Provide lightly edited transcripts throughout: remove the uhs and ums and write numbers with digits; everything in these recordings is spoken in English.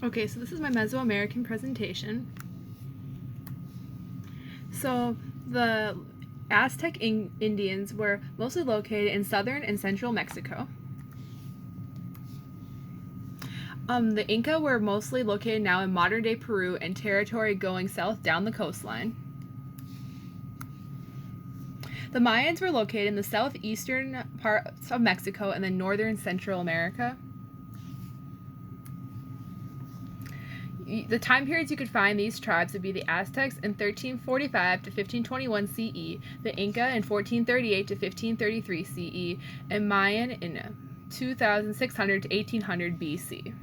Okay, so this is my Mesoamerican presentation. So the Aztec Indians were mostly located in southern and central Mexico. The Inca were mostly located now in modern-day Peru and territory going south down the coastline. The Mayans were located in the southeastern parts of Mexico and then northern Central America. The time periods you could find these tribes would be the Aztecs in 1345 to 1521 CE, the Inca in 1438 to 1533 CE, and Mayan in 2600 to 1800 BC.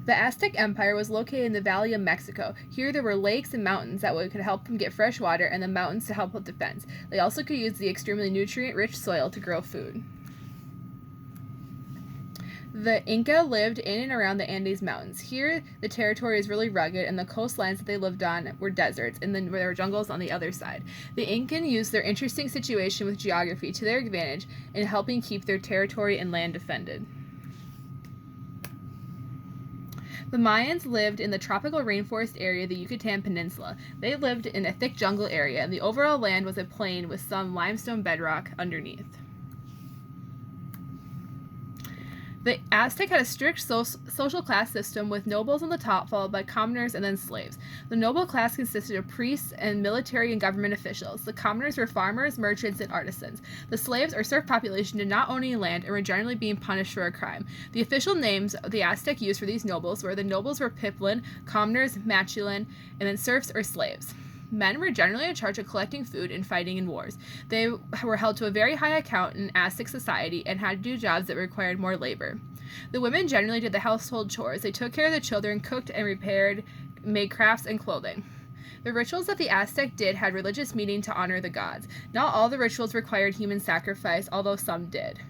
The Aztec Empire was located in the Valley of Mexico. Here there were lakes and mountains that could help them get fresh water, and the mountains to help with defense. They also could use the extremely nutrient-rich soil to grow food. The Inca lived in and around the Andes Mountains. Here, the territory is really rugged, and the coastlines that they lived on were deserts, and then there were jungles on the other side. The Incan used their interesting situation with geography to their advantage in helping keep their territory and land defended. The Mayans lived in the tropical rainforest area of the Yucatan Peninsula. They lived in a thick jungle area, and the overall land was a plain with some limestone bedrock underneath. The Aztec had a strict social class system with nobles on the top, followed by commoners and then slaves. The noble class consisted of priests and military and government officials. The commoners were farmers, merchants, and artisans. The slaves or serf population did not own any land and were generally being punished for a crime. The official names the Aztec used for these nobles were Piplin, commoners, Machilin, and then serfs or slaves. Men were generally in charge of collecting food and fighting in wars. They were held to a very high account in Aztec society and had to do jobs that required more labor. The women generally did the household chores. They took care of the children, cooked and repaired, made crafts and clothing. The rituals that the Aztec did had religious meaning to honor the gods. Not all the rituals required human sacrifice, although some did.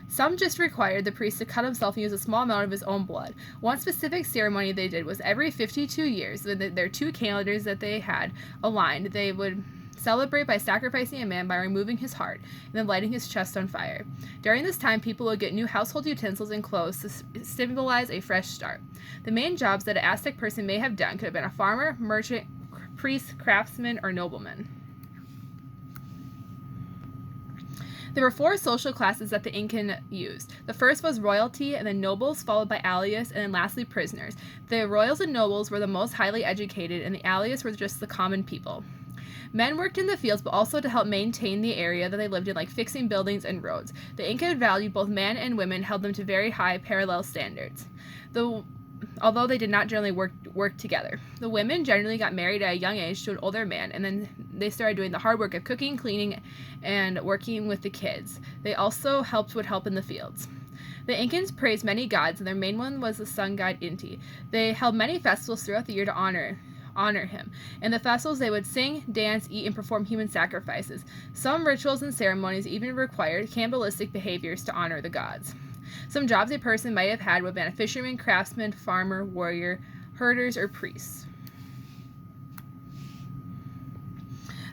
Some just required the priest to cut himself and use a small amount of his own blood. One specific ceremony they did was every 52 years, when their two calendars that they had aligned, they would celebrate by sacrificing a man by removing his heart and then lighting his chest on fire. During this time, people would get new household utensils and clothes to symbolize a fresh start. The main jobs that an Aztec person may have done could have been a farmer, merchant, priest, craftsman, or nobleman. There were four social classes that the Incan used. The first was royalty, and then nobles, followed by alias, and then lastly prisoners. The royals and nobles were the most highly educated, and the alias were just the common people. Men worked in the fields, but also to help maintain the area that they lived in, like fixing buildings and roads. The Inca valued both men and women, held them to very high parallel standards, although they did not generally work together. The women generally got married at a young age to an older man, and then they started doing the hard work of cooking, cleaning, and working with the kids. They also would help in the fields. The Incans praised many gods, and their main one was the sun god Inti. They held many festivals throughout the year to honor him. In the festivals, they would sing, dance, eat, and perform human sacrifices. Some rituals and ceremonies even required cannibalistic behaviors to honor the gods. Some jobs a person might have had would have been a fisherman, craftsman, farmer, warrior, herders, or priests.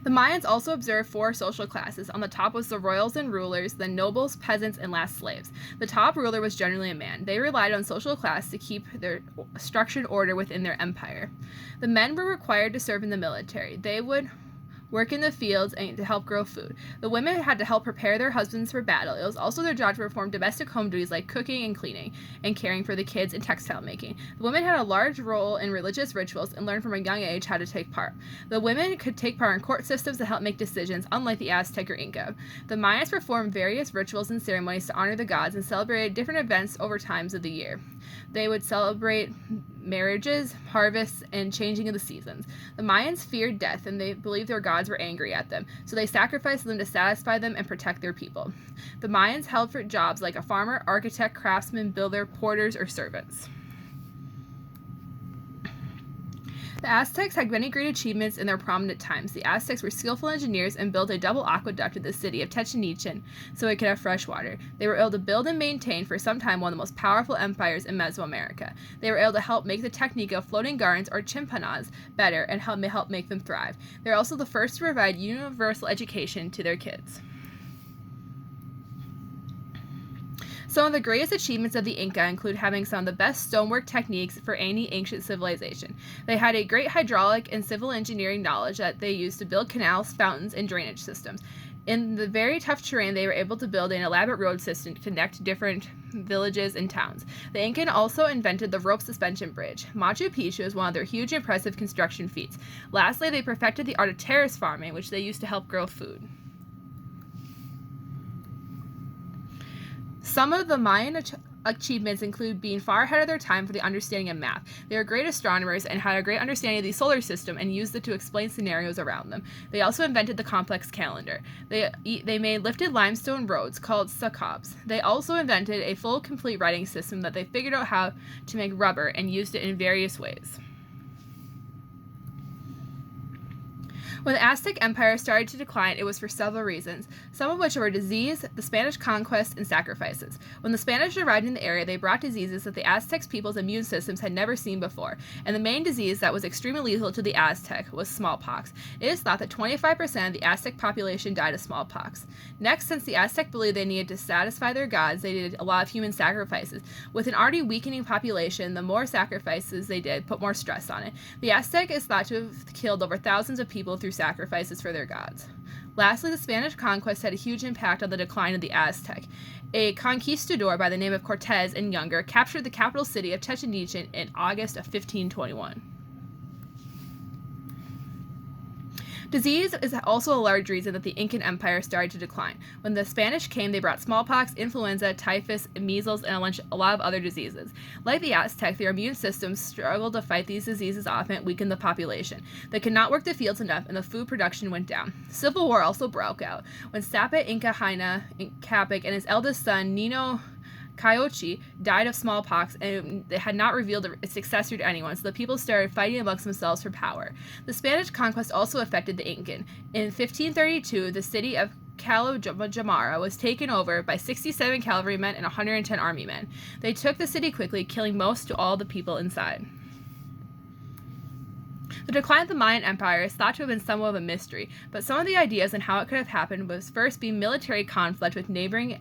The Mayans also observed four social classes. On the top was the royals and rulers, then nobles, peasants, and last slaves. The top ruler was generally a man. They relied on social class to keep their structured order within their empire. The men were required to serve in the military. They would work in the fields and to help grow food. The women had to help prepare their husbands for battle. It was also their job to perform domestic home duties like cooking and cleaning and caring for the kids and textile making. The women had a large role in religious rituals and learned from a young age how to take part. The women could take part in court systems to help make decisions, unlike the Aztec or Inca. The Mayans performed various rituals and ceremonies to honor the gods and celebrated different events over times of the year. They would celebrate marriages, harvests, and changing of the seasons. The Mayans feared death, and they believed their gods were angry at them, so they sacrificed them to satisfy them and protect their people. The Mayans held for jobs like a farmer, architect, craftsman, builder, porters, or servants. The Aztecs had many great achievements in their prominent times. The Aztecs were skillful engineers and built a double aqueduct at the city of Chichen Itza so it could have fresh water. They were able to build and maintain for some time one of the most powerful empires in Mesoamerica. They were able to help make the technique of floating gardens or chimpanas better and help make them thrive. They're also the first to provide universal education to their kids. Some of the greatest achievements of the Inca include having some of the best stonework techniques for any ancient civilization. They had a great hydraulic and civil engineering knowledge that they used to build canals, fountains, and drainage systems. In the very tough terrain, they were able to build an elaborate road system to connect different villages and towns. The Incan also invented the rope suspension bridge. Machu Picchu is one of their huge, impressive construction feats. Lastly, they perfected the art of terrace farming, which they used to help grow food. Some of the Mayan achievements include being far ahead of their time for the understanding of math. They were great astronomers and had a great understanding of the solar system and used it to explain scenarios around them. They also invented the complex calendar. They made lifted limestone roads called sacabs. They also invented a full, complete writing system that they figured out how to make rubber and used it in various ways. When the Aztec Empire started to decline, it was for several reasons, some of which were disease, the Spanish conquest, and sacrifices. When the Spanish arrived in the area, they brought diseases that the Aztec people's immune systems had never seen before, and the main disease that was extremely lethal to the Aztec was smallpox. It is thought that 25% of the Aztec population died of smallpox. Next, since the Aztec believed they needed to satisfy their gods, they did a lot of human sacrifices. With an already weakening population, the more sacrifices they did put more stress on it. The Aztec is thought to have killed over thousands of people through sacrifices for their gods. Lastly, the Spanish conquest had a huge impact on the decline of the Aztec. A conquistador by the name of Cortez and Younger captured the capital city of Chichen Itza in August of 1521. Disease is also a large reason that the Incan Empire started to decline. When the Spanish came, they brought smallpox, influenza, typhus, measles, and a lot of other diseases. Like the Aztec, their immune systems struggled to fight these diseases off and it weakened the population. They could not work the fields enough, and the food production went down. Civil war also broke out. When Sapa Inca Huayna Capac and his eldest son, Nino Cayochi, died of smallpox and they had not revealed a successor to anyone, so the people started fighting amongst themselves for power. The Spanish conquest also affected the Incan. In 1532, the city of Calojamara was taken over by 67 cavalrymen and 110 army men. They took the city quickly, killing most to all the people inside. The decline of the Mayan Empire is thought to have been somewhat of a mystery, but some of the ideas on how it could have happened was first be military conflict with neighboring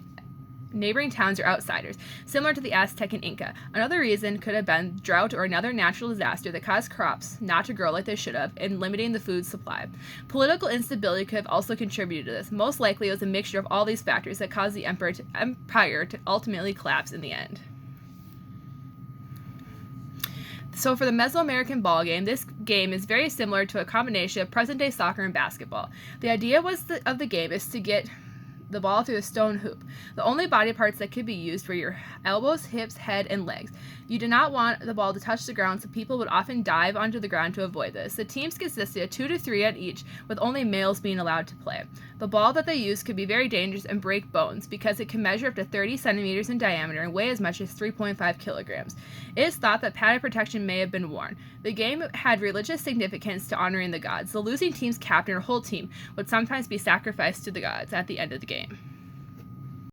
towns or outsiders, similar to the Aztec and Inca. Another reason could have been drought or another natural disaster that caused crops not to grow like they should have, and limiting the food supply. Political instability could have also contributed to this. Most likely it was a mixture of all these factors that caused the empire to ultimately collapse in the end. So for the Mesoamerican ball game, this game is very similar to a combination of present-day soccer and basketball. The idea of the game is to get the ball through a stone hoop. The only body parts that could be used were your elbows, hips, head, and legs. You did not want the ball to touch the ground, so people would often dive onto the ground to avoid this. The teams consisted of 2 to 3 at each, with only males being allowed to play. The ball that they used could be very dangerous and break bones because it can measure up to 30 centimeters in diameter and weigh as much as 3.5 kilograms. It is thought that padded protection may have been worn. The game had religious significance to honoring the gods. The losing team's captain or whole team would sometimes be sacrificed to the gods at the end of the game.